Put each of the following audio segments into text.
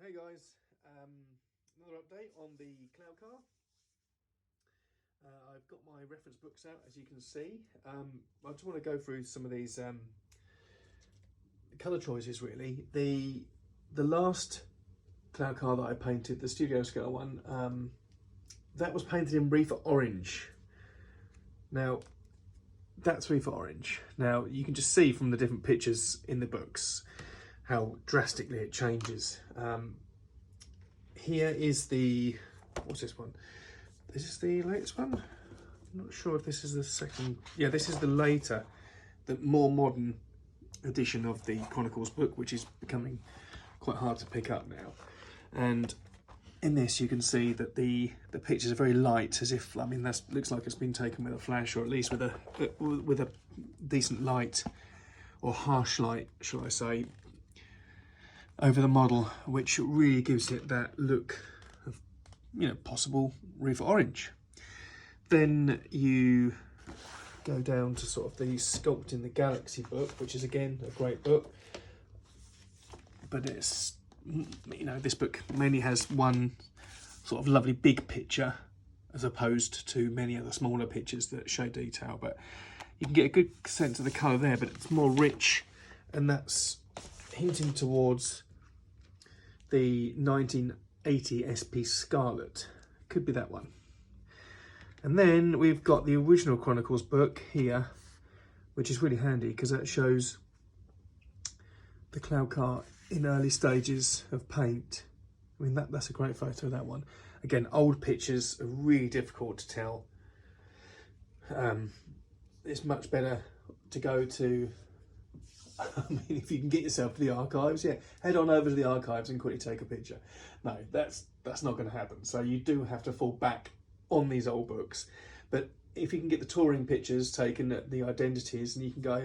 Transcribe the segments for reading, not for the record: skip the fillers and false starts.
Hey guys, another update on the Cloud Car. I've got my reference books out, as you can see. I just want to go through some of these colour choices really. The last Cloud Car that I painted, the studio scale one, that was painted in Reefer Orange. Now, that's Reefer Orange. Now, you can just see from the different pictures in the books how drastically it changes. Here is the, what's this one? Is this the latest one? I'm not sure if this is the second. Yeah, this is the later, the more modern edition of the Chronicles book, which is becoming quite hard to pick up now. And in this, you can see that the pictures are very light, as if, I mean, that looks like it's been taken with a flash, or at least with a decent light, or harsh light, shall I say, over the model, which really gives it that look of, you know, possible Reefer Orange. Then you go down to sort of the Sculpt in the Galaxy book, which is again a great book, but it's, you know, this book mainly has one sort of lovely big picture as opposed to many other smaller pictures that show detail, but you can get a good sense of the colour there, but it's more rich, and that's hinting towards the 1980 SP Scarlet. Could be that one. And then we've got the original Chronicles book here, which is really handy because that shows the Cloud Car in early stages of paint. I mean, that's a great photo, that one. Again, old pictures are really difficult to tell. It's much better to go to, I mean, if you can get yourself to the archives, yeah, head on over to the archives and quickly take a picture. No, that's not going to happen. So you do have to fall back on these old books. But if you can get the touring pictures taken at the identities, and you can go,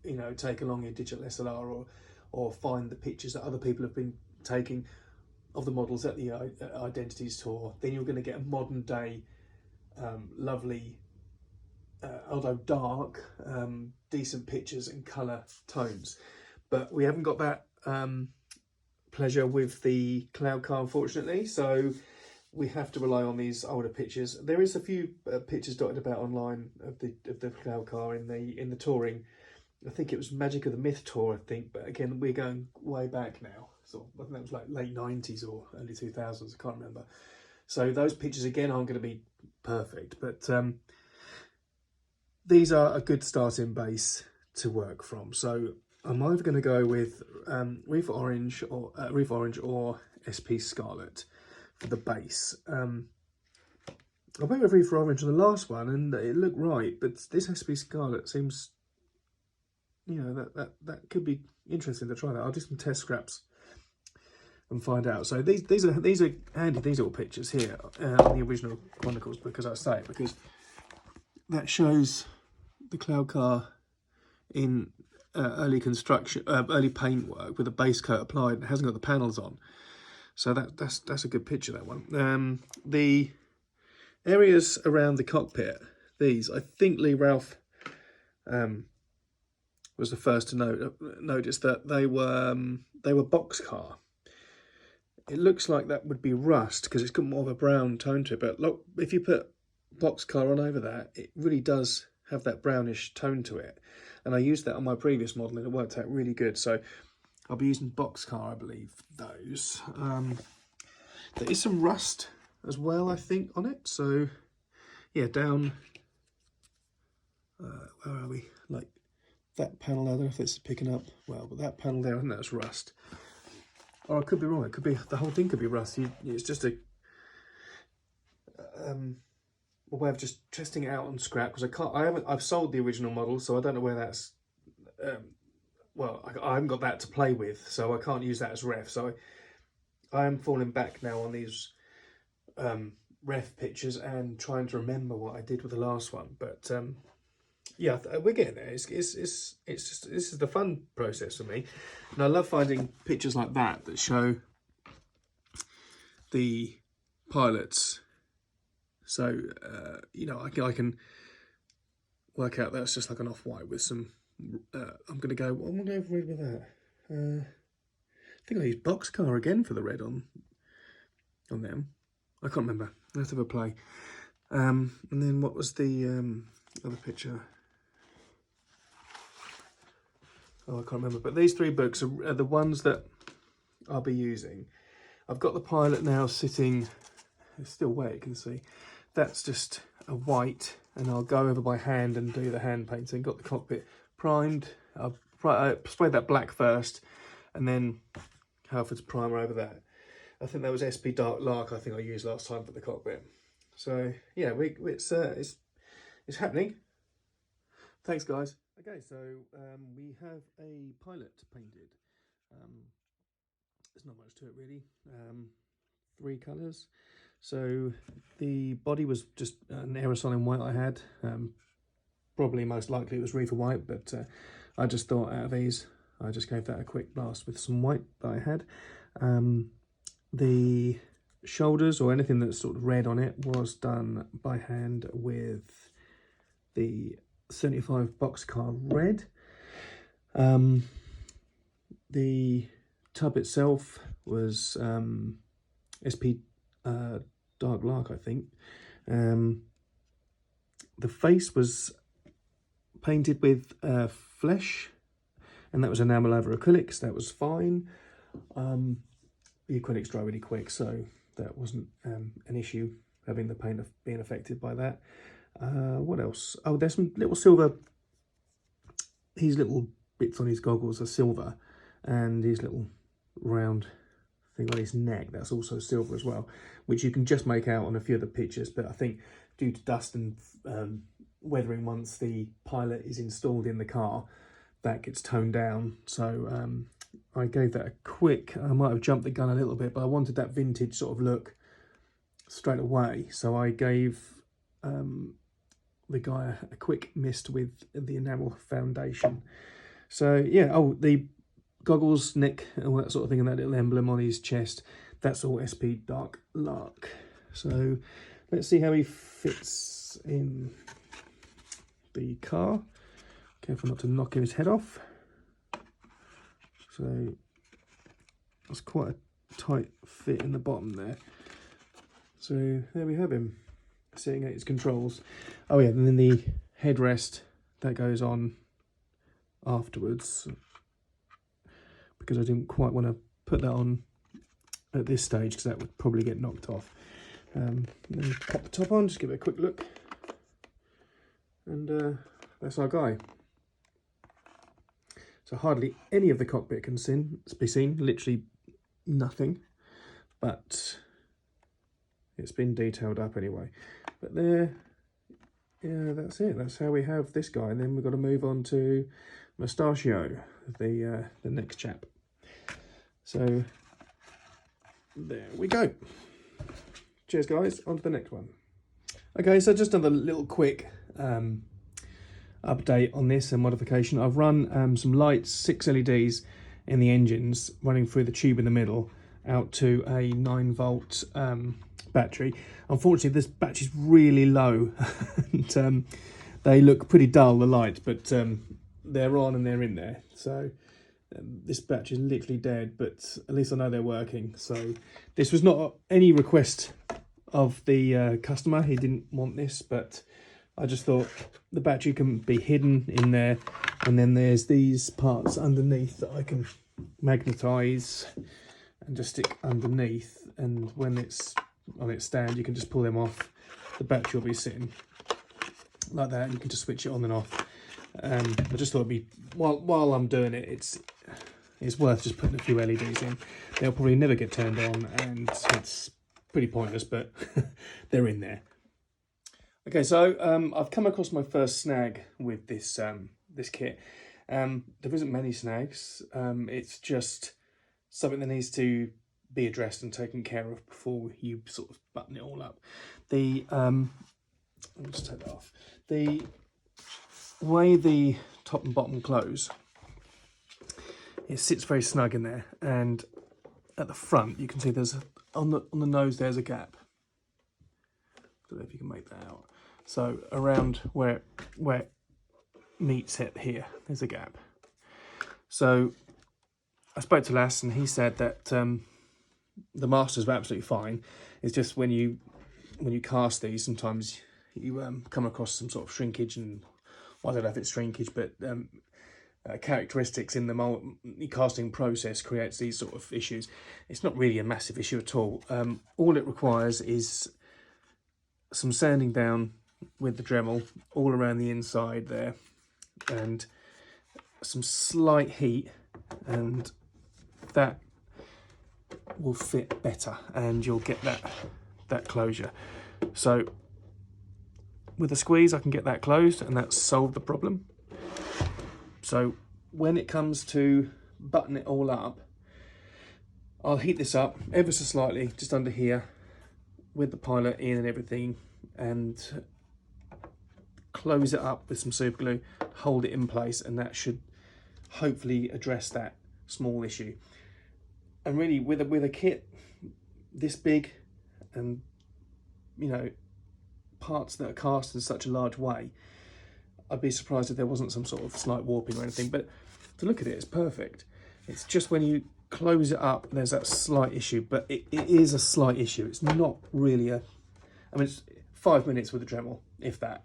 you know, take along your digital SLR, or find the pictures that other people have been taking of the models at the identities tour, then you're going to get a modern day, lovely, although dark, decent pictures and colour tones. But we haven't got that pleasure with the Cloud Car, unfortunately, so we have to rely on these older pictures. There is a few pictures dotted about online of the Cloud Car in the touring. I think it was Magic of the Myth tour, I think, but again, we're going way back now. So I think that was like late 90s or early 2000s, I can't remember. So those pictures again aren't going to be perfect, but these are a good starting base to work from. So I'm either going to go with Reefer Orange or SP Scarlet for the base. I went with Reefer Orange on the last one and it looked right, but this SP Scarlet seems, you know, that could be interesting to try that. I'll do some test scraps and find out. So these are handy, these little pictures here in the original Chronicles, because I say, because that shows the Cloud Car in early construction, early paint work with a base coat applied. It hasn't got the panels on, so that's a good picture, that one. The areas around the cockpit, these, I think Lee Ralph was the first to notice that they were boxcar. It looks like that would be rust because it's got more of a brown tone to it, but look, if you put boxcar on over that, it really does have that brownish tone to it. And I used that on my previous model and it worked out really good. So I'll be using boxcar, I believe, those. There is some rust as well, I think, on it. So yeah, down, where are we? Like that panel there, I don't know if it's picking up well, but that panel there, I think that's rust. Or I could be wrong, it could be, the whole thing could be rust. It's just a way of just testing it out on scrap, because I've sold the original model, so I don't know where that's, well, I haven't got that to play with, so I can't use that as ref. So I am falling back now on these ref pictures and trying to remember what I did with the last one. But yeah, we're getting there. It's just, this is the fun process for me, and I love finding pictures like that show the pilots. So you know, I can work out that's just like an off-white with some. I'm gonna go. What am I going to go with that? think I used Boxcar again for the red on them. I can't remember. Let's have a play. And then what was the other picture? Oh, I can't remember. But these 3 books are the ones that I'll be using. I've got the Pilot now sitting, it's still wet, you can see. That's just a white, and I'll go over by hand and do the hand painting. Got the cockpit primed. I'll spray that black first, and then Halford's primer over that. I think that was SP Dark Lark I think I used last time for the cockpit. So yeah, it's happening. Thanks guys. Okay, so we have a Pilot painted. There's not much to it really. 3 colours. So the body was just an aerosol in white I had. Probably most likely it was Reefer White, but I just thought out of these, I just gave that a quick blast with some white that I had. The shoulders or anything that's sort of red on it was done by hand with the 75 Boxcar red. The tub itself was SP Dark Lark, I think. The face was painted with flesh, and that was enamel over acrylics. That was fine. The acrylics dry really quick, so that wasn't an issue, having the paint being affected by that. What else? Oh, there's some little silver. These little bits on his goggles are silver, and his little round thing on his neck, that's also silver as well, which you can just make out on a few of the pictures, but I think due to dust and weathering, once the Pilot is installed in the car, that gets toned down. So I gave that a quick, I might have jumped the gun a little bit, but I wanted that vintage sort of look straight away, so I gave the guy a quick mist with the enamel foundation. So yeah, oh, the goggles, neck, all that sort of thing, and that little emblem on his chest, that's all SP Dark Lark. So let's see how he fits in the car. Careful not to knock his head off. So that's quite a tight fit in the bottom there. So there we have him, sitting at his controls. Oh yeah, and then the headrest, that goes on afterwards, because I didn't quite want to put that on at this stage, because that would probably get knocked off. Then pop the top on, just give it a quick look, and that's our guy. So hardly any of the cockpit can be seen, literally nothing, but it's been detailed up anyway. But there, yeah, that's it. That's how we have this guy, and then we've got to move on to Mustachio, the next chap. So there we go. Cheers guys, on to the next one. Okay, so just another little quick update on this and modification. I've run some lights, 6 LEDs in the engines, running through the tube in the middle out to a 9-volt battery. Unfortunately, this battery's really low and they look pretty dull, the lights, but they're on and they're in there. So this battery is literally dead, but at least I know they're working. So this was not any request of the customer. He didn't want this, but I just thought the battery can be hidden in there, and then there's these parts underneath that I can magnetize and just stick underneath, and when it's on its stand you can just pull them off. The battery will be sitting like that, and you can just switch it on and off. I just thought it'd be, while I'm doing it, it's worth just putting a few LEDs in. They'll probably never get turned on, and it's pretty pointless, but they're in there. Okay, so I've come across my first snag with this this kit. There isn't many snags. It's just something that needs to be addressed and taken care of before you sort of button it all up. Let me just take that off. The way the top and bottom close, it sits very snug in there, and at the front you can see there's on the nose there's a gap. Don't know if you can make that out. So around where it meets it here, there's a gap. So I spoke to Lasse and he said that the masters were absolutely fine. It's just when you cast these, sometimes you come across some sort of shrinkage, and well, I don't know if it's shrinkage, but characteristics in the casting process creates these sort of issues. It's not really a massive issue at all. All it requires is some sanding down with the Dremel all around the inside there, and some slight heat, and that will fit better, and you'll get that closure. So with a squeeze I can get that closed, and that's solved the problem. So when it comes to button it all up, I'll heat this up ever so slightly just under here with the pilot in and everything, and close it up with some super glue, hold it in place, and that should hopefully address that small issue. And really with a kit this big, and you know, parts that are cast in such a large way, I'd be surprised if there wasn't some sort of slight warping or anything. But to look at it, it's perfect. It's just when you close it up, there's that slight issue, but it is a slight issue. It's not really I mean, it's 5 minutes with a Dremel, if that,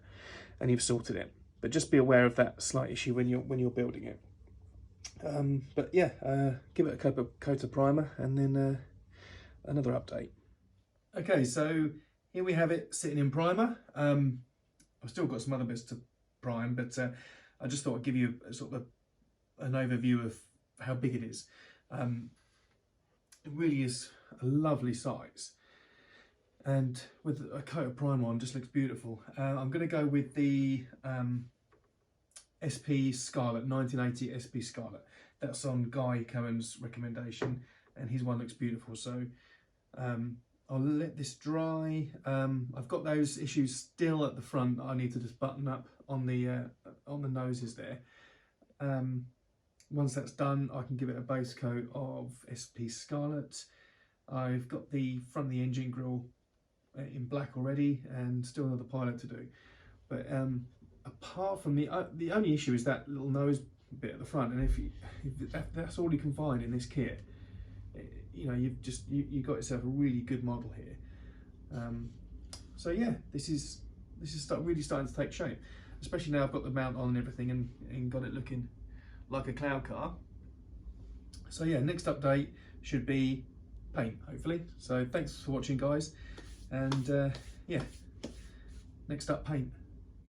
and you've sorted it. But just be aware of that slight issue when you're building it. But yeah, give it a coat of primer, and then another update. Okay, so here we have it sitting in primer. I've still got some other bits to prime, but I just thought I'd give you an overview of how big it is. It really is a lovely size, and with a coat of primer on, just looks beautiful. I'm going to go with the SP Scarlet, 1980 SP Scarlet. That's on Guy Cohen's recommendation, and his one looks beautiful. So I'll let this dry. I've got those issues still at the front that I need to just button up on the noses there. Once that's done, I can give it a base coat of SP Scarlet. I've got the front of the engine grille in black already, and still another pilot to do. But apart from the only issue is that little nose bit at the front, and if that's all you can find in this kit, you know, you've got yourself a really good model here. So yeah, this is really starting to take shape, especially now I've got the mount on and everything, and got it looking like a cloud car. So yeah, next update should be paint, hopefully. So thanks for watching, guys, and yeah, next up, paint.